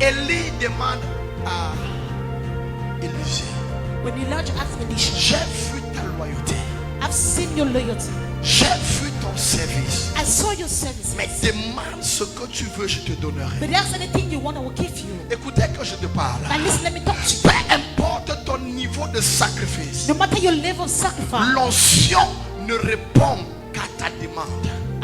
Élie demande à Élisée, When Elijah asked Elisha, j'ai vu ta loyauté, I've seen your loyalty. j'ai vu ton service, I saw your service. mais demande ce que tu veux, je te donnerai. But there's anything you want, I will give you. Écoutez que je te parle. Now listen, let me talk to you. Peu importe ton niveau de sacrifice, No matter your level of sacrifice, l'onction ne répond qu'à ta demande.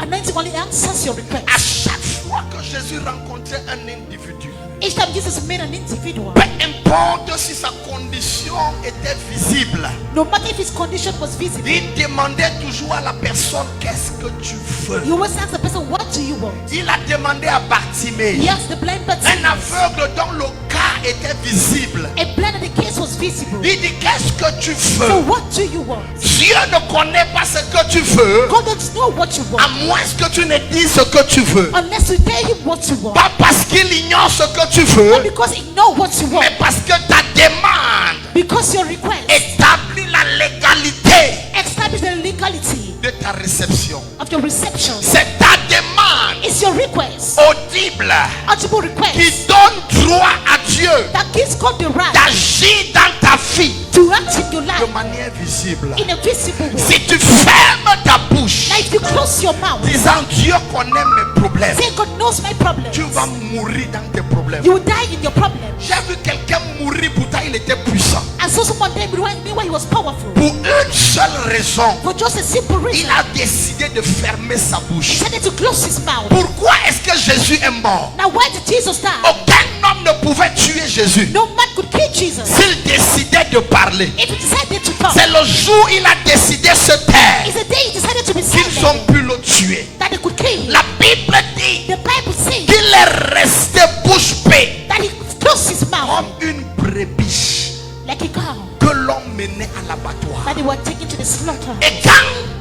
anointing only answers your À request. chaque fois que Jésus rencontrait un individu, Each time Jesus made an individual, peu importe si sa condition était visible, no matter if his condition was visible, il demandait toujours à la personne, qu'est-ce que tu veux? you always ask the person, what do you want? Il a demandé à Bartimée, He asked the blind un person, aveugle dont le cas était visible. a blind and the case was visible. Il dit, qu'est-ce que tu So veux? what do you want? Dieu ne connaît pas ce que tu veux, God doesn't know what you à want moins que tu ne dises ce que tu veux. unless you tell him what you want. Pas parce qu'il ignore ce que tu Not veux, because he knows what you want, mais parce que ta demande because your request établit la légalité establish the legality de ta réception. of your reception. C'est ta demande It's your request, audible audible qui request, donne droit à Dieu that gives God the right d'agir dans ta vie to act in your de life manière visible. in a visible way. Si tu fermes ta bouche Now if you close your mouth, disant Dieu connaît mes problèmes, say God knows my problems, tu vas mourir dans tes problèmes. you will die in your problems. J'ai vu quelqu'un mourir, pourtant il était puissant. And so someone died meanwhile he was powerful. Pour une seule raison, For just a simple il reason, a décidé de fermer sa he bouche. decided to close his mouth. Pourquoi est-ce que Jésus est mort? Now why did Jesus die? Aucun homme ne pouvait tuer Jésus No man could kill Jesus s'il décidait de parler. if he decided to talk. C'est le jour où il a décidé de se taire It's the day he decided to be qu'ils ont silent pu le tuer. that they could kill him. La Bible dit The Bible says qu'il est resté bouche bée that he closed his mouth comme une brebis like a cow que l'on menait à l'abattoir. that they were taken to the slaughter. Et quand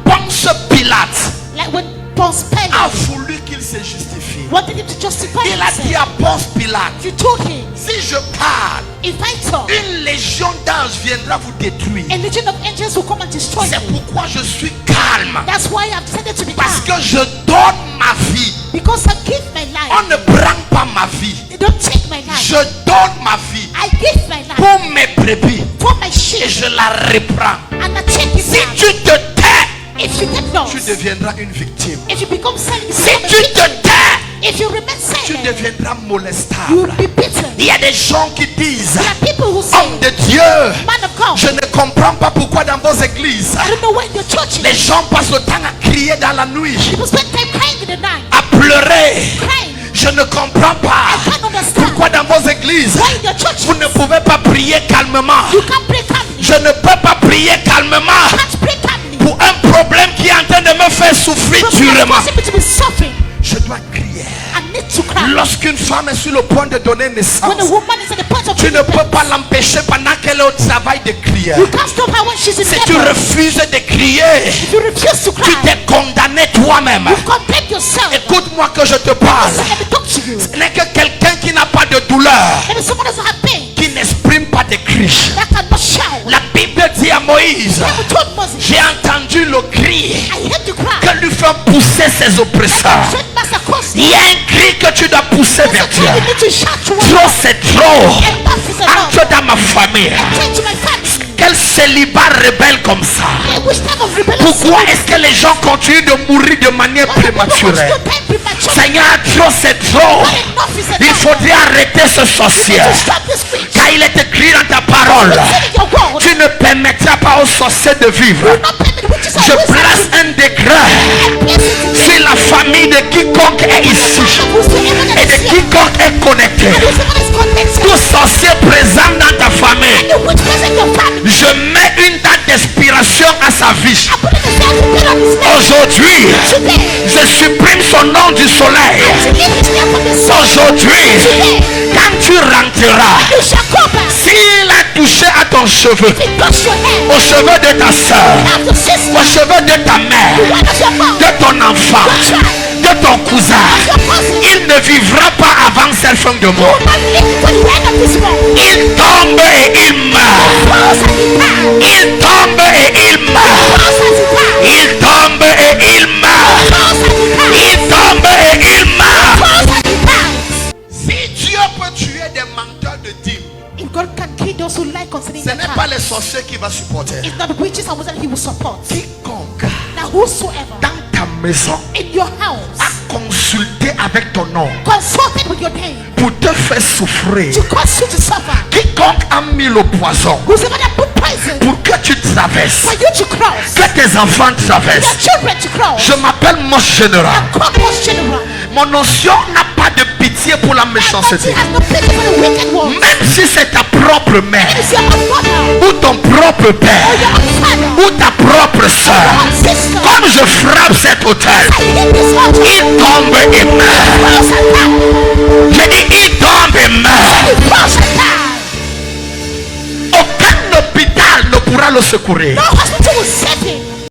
Ponce Pilate Like when Ponce a Pilate voulu qu'il se justifie, wanted him to justify il a dit himself, à Ponce Pilate, you told him, si je parle, if I talk, une légion d'anges viendra vous détruire. a legion of angels will come and destroy C'est you. pourquoi je suis calme. That's why I've decided to be Parce calm. que je donne ma vie. Because I give my On life. ne prend pas ma vie. They don't take my life. Je donne ma vie I give my life pour mes brebis for my et sheep je la reprends. and I take it Si back. tu te tais, If you get lost, tu deviendras une victime. if you become silent, you Si become a tu te victim. tais, If you remain tu silent, deviendras you molestable. will be beaten. Il y a des gens qui disent, There are people who say, homme de Dieu, man of God, je ne comprends pas pourquoi dans vos églises, I don't know why in your churches les gens passent le temps à crier dans la nuit, people spend time crying in the night, à pleurer. crying. Je ne comprends pas I can't understand pourquoi dans vos églises, why in your churches vous ne pouvez pas prier calmement. you can't pray calmly. Je ne peux pas prier calmement You can't pray calmly. pour un problème qui est en train de me faire souffrir Because you're durement. supposed to be suffering. Je dois crier. I need to cry. Lorsqu'une femme est sur le point de donner naissance, When a woman is at the point of tu ne giving peux birth, pas l'empêcher pendant qu'elle est au travail de crier. you can't stop her when she's in Si tu labor. refuses de crier, If you refuse to tu cry, t'es condamné toi-même. you condemn yourself. Écoute-moi que je te parle. So let me talk to you. Ce n'est que quelqu'un qui n'a pas de douleur, Maybe someone doesn't have pain qui n'exprime pas de cris. that cannot shout. La Bible dit à Moïse, Bible told Moses, j'ai entendu le cri I heard you cry. que lui fait pousser ses oppresseurs. Straight master cross. Il y a un cri que tu dois pousser There's vers a Dieu. time you need to shout to one. Trop c'est trop. Enough is enough. Entre dans ma famille. Turn to my family. Quel célibat rebelle comme ça. Which type of rebellion? Pourquoi est-ce que les gens continuent de mourir de manière prématurée? Seigneur, trop c'est trop. Il faudrait arrêter ce sorcier. Car il est écrit dans ta parole, tu ne permettras pas aux sorciers de vivre. Je place un décret sur la famille de quiconque est ici et de quiconque est connecté. Tout sorcier présent dans ta famille, je mets une date d'expiration à sa vie. Aujourd'hui, je supprime son nom du soleil. Aujourd'hui, quand tu rentreras, s'il a touché à ton cheveu, aux cheveux de ta soeur, aux cheveux de ta mère, de ton enfant, de ton cousin, il ne vivra pas avant cette fin de mois. Il tombe et il meurt. Il tombe et il meurt. Il tombe et il meurt. Il tombe et il meurt. Si Dieu peut tuer those who lie concerning Ce their n'est pas child. les sorciers qui va supporter. It's not witches and wizards he will support. Quiconque Now whosoever dans ta maison in your house a consulté avec ton nom consulted with your name pour te faire souffrir, to cause you to suffer, quiconque a mis le poison whosoever that put poison pour que tu traverses, for you to cross, que tes enfants your traversent. children to cross, Je m'appelle mon général. cross general. Mon notion n'a pas de pitié pour la He méchanceté. has no pity for the wicked one. Même si c'est ta propre mère, It's your own mother ou ton propre or père, your own father ou ta propre or soeur, your own sister. comme je frappe cet hôtel, I hit this altar. il tombe et meurt. Falls and die. J'ai dit il tombe et meurt. He falls and die. Aucun hôpital ne pourra le secourir. No hospital